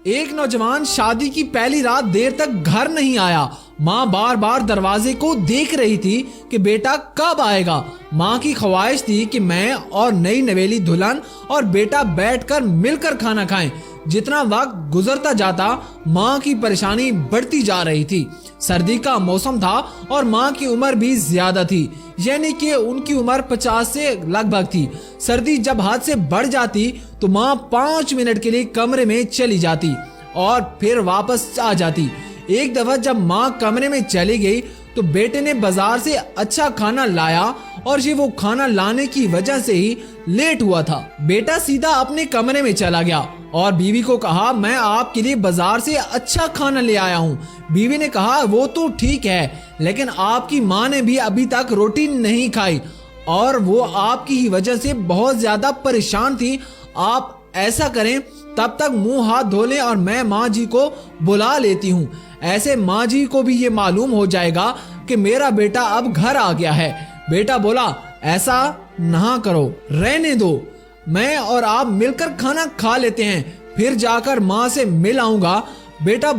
ایک نوجوان شادی کی پہلی رات دیر تک گھر نہیں آیا۔ ماں بار بار دروازے کو دیکھ رہی تھی کہ بیٹا کب آئے گا۔ ماں کی خواہش تھی کہ میں اور نئی نویلی دلہن اور بیٹا بیٹھ کر مل کر کھانا کھائیں۔ جتنا وقت گزرتا جاتا ماں کی پریشانی بڑھتی جا رہی تھی۔ سردی کا موسم تھا اور ماں کی عمر بھی زیادہ تھی، یعنی کہ ان کی عمر 50 سے لگ بھگ تھی۔ سردی جب حد سے بڑھ جاتی تو ماں 5 منٹ کے لیے کمرے میں چلی جاتی اور پھر واپس آ جاتی۔ ایک دفعہ جب ماں کمرے میں چلی گئی تو بیٹے نے بازار سے اچھا کھانا لایا اور یہ وہ کھانا لانے کی وجہ سے ہی لیٹ ہوا تھا۔ بیٹا سیدھا اپنے کمرے میں چلا گیا اور بیوی کو کہا، میں آپ کے لیے بازار سے اچھا کھانا لے آیا ہوں۔ بیوی نے کہا، وہ تو ٹھیک ہے، لیکن آپ کی ماں نے بھی ابھی تک روٹی نہیں کھائی اور وہ آپ کی ہی وجہ سے بہت زیادہ پریشان تھی۔ آپ ایسا کریں، تب تک منہ ہاتھ دھو لیں اور میں ماں جی کو بلا لیتی ہوں۔ ایسے ماں جی کو بھی یہ معلوم ہو جائے گا کہ میرا بیٹا اب گھر آ گیا ہے۔ بیٹا بولا، ایسا نہ کرو، رہنے دو، میں اور آپ مل کر کھانا کھا لیتے ہیں، پھر جا کر ماں سے مل آؤں گا۔ بیٹا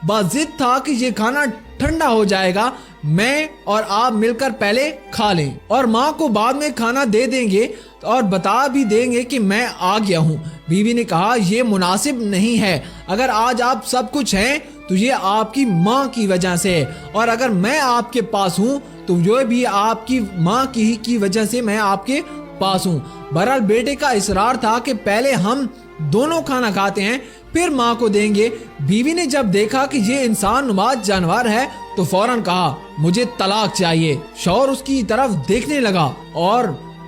باضد تھا کہ یہ کھانا ٹھنڈا ہو جائے گا، میں اور آپ مل کر پہلے کھا لیں اور ماں کو بعد میں کھانا دے دیں گے اور بتا بھی دیں گے کہ میں آ گیا ہوں۔ بیوی نے کہا، یہ مناسب نہیں ہے، اگر آج آپ سب کچھ ہیں تو یہ آپ کی ماں کی وجہ سے ہے، اور اگر میں آپ کے پاس ہوں تو یہ بھی آپ کی ماں کی وجہ سے میں آپ کے پاس ہوں۔ بہرحال بیٹے کا اصرار تھا کہ پہلے ہم دونوں کھانا کھاتے ہیں پھر ماں کو دیں گے۔ بیوی نے جب دیکھا کہ یہ انسان نما جانور ہے تو فوراً کہا، مجھے طلاق چاہیے۔ شوہر اس کی طرف دیکھنے لگا اور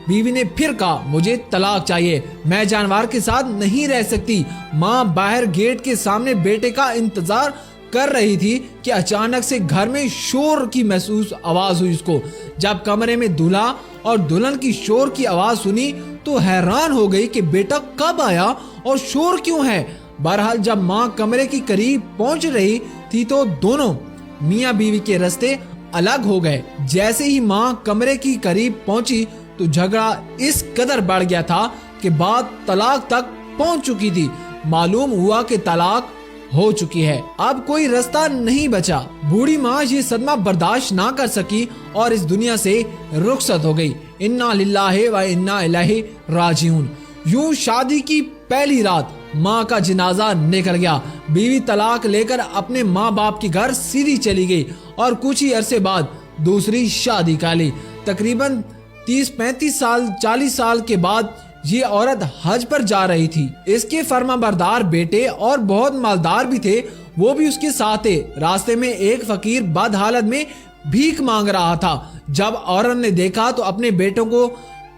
بیوی نے پھر کہا، مجھے طلاق چاہیے، میں جانور کے ساتھ نہیں رہ سکتی۔ ماں باہر گیٹ کے سامنے بیٹے کا انتظار کر رہی تھی کہ اچانک سے گھر میں شور کی محسوس آواز ہوئی۔ اس کو جب کمرے میں دولہا اور دلہن کی شور کی آواز سنی تو حیران ہو گئی کہ بیٹا کب آیا اور شور کیوں ہے۔ بہرحال جب ماں کمرے کی قریب پہنچ رہی تھی تو دونوں میاں بیوی کے راستے الگ ہو گئے۔ جیسے ہی ماں کمرے کی قریب پہنچی تو جھگڑا اس قدر بڑھ گیا تھا کہ بات طلاق تک پہنچ چکی تھی۔ معلوم ہوا کہ طلاق ہو چکی ہے، اب کوئی راستہ نہیں بچا۔ بوڑھی ماں یہ صدمہ برداشت نہ کر سکی اور اس دنیا سے رخصت ہو گئی۔ انا للہ و انا الیہ راجعون۔ یوں شادی کی پہلی رات ماں کا جنازہ نکل گیا۔ بیوی طلاق لے کر اپنے ماں باپ کے گھر سیدھی چلی گئی اور کچھ ہی عرصے بعد دوسری شادی کر لی۔ تقریباً 30-35 سال 40 سال کے بعد یہ عورت حج پر جا رہی تھی۔ اس کے فرما بردار بیٹے اور بہت مالدار بھی تھے، وہ بھی اس کے ساتھ تھے۔ راستے میں ایک فقیر بد حالت میں بھیک مانگ رہا تھا۔ جب عورت نے دیکھا تو اپنے بیٹوں کو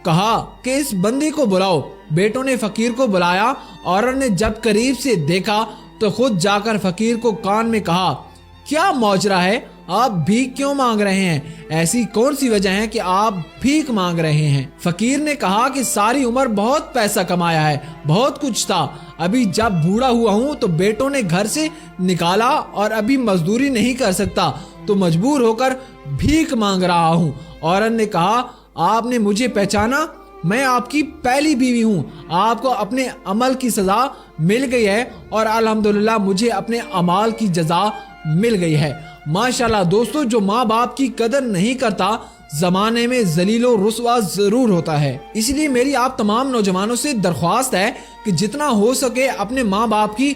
کہا کہ اس بندے کو بلاؤ۔ بیٹوں نے فقیر کو بلایا۔ عورت نے جب قریب سے دیکھا تو خود جا کر فقیر کو کان میں کہا، کیا ماجرا ہے، آپ بھیک کیوں مانگ رہے ہیں؟ ایسی کون سی وجہ ہے کہ آپ بھیک مانگ رہے ہیں؟ فقیر نے کہا کہ ساری عمر بہت پیسہ کمایا ہے، بہت کچھ تھا، ابھی جب بوڑھا ہوا ہوں تو بیٹوں نے گھر سے نکالا اور ابھی مزدوری نہیں کر سکتا تو مجبور ہو کر بھیک مانگ رہا ہوں۔ عورت نے کہا، آپ نے مجھے پہچانا؟ میں آپ کی پہلی بیوی ہوں، آپ کو اپنے عمل کی سزا مل گئی ہے اور الحمدللہ مجھے اپنے اعمال کی جزا مل گئی ہے۔ ماشاءاللہ دوستو، جو ماں باپ کی قدر نہیں کرتا زمانے میں ذلیل و رسوا ضرور ہوتا ہے۔ اس لیے میری آپ تمام نوجوانوں سے درخواست ہے کہ جتنا ہو سکے اپنے ماں باپ کی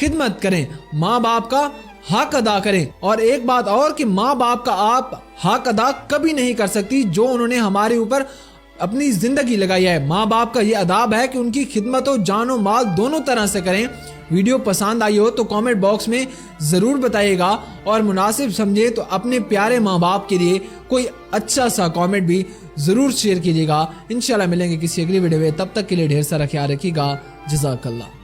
خدمت کریں، ماں باپ کا حق ادا کریں۔ اور ایک بات اور کہ ماں باپ کا آپ حق ادا کبھی نہیں کر سکتی جو انہوں نے ہمارے اوپر اپنی زندگی لگائی ہے۔ ماں باپ کا یہ اداب ہے کہ ان کی خدمت و جان و مال دونوں طرح سے کریں۔ ویڈیو پسند آئی ہو تو کامنٹ باکس میں ضرور بتائیے گا اور مناسب سمجھے تو اپنے پیارے ماں باپ کے لیے کوئی اچھا سا کامنٹ بھی ضرور شیئر کیجیے گا۔ انشاءاللہ ملیں گے کسی اگلی ویڈیو میں، تب تک کے لیے ڈھیر سارا خیال رکھیے گا۔ جزاک اللہ۔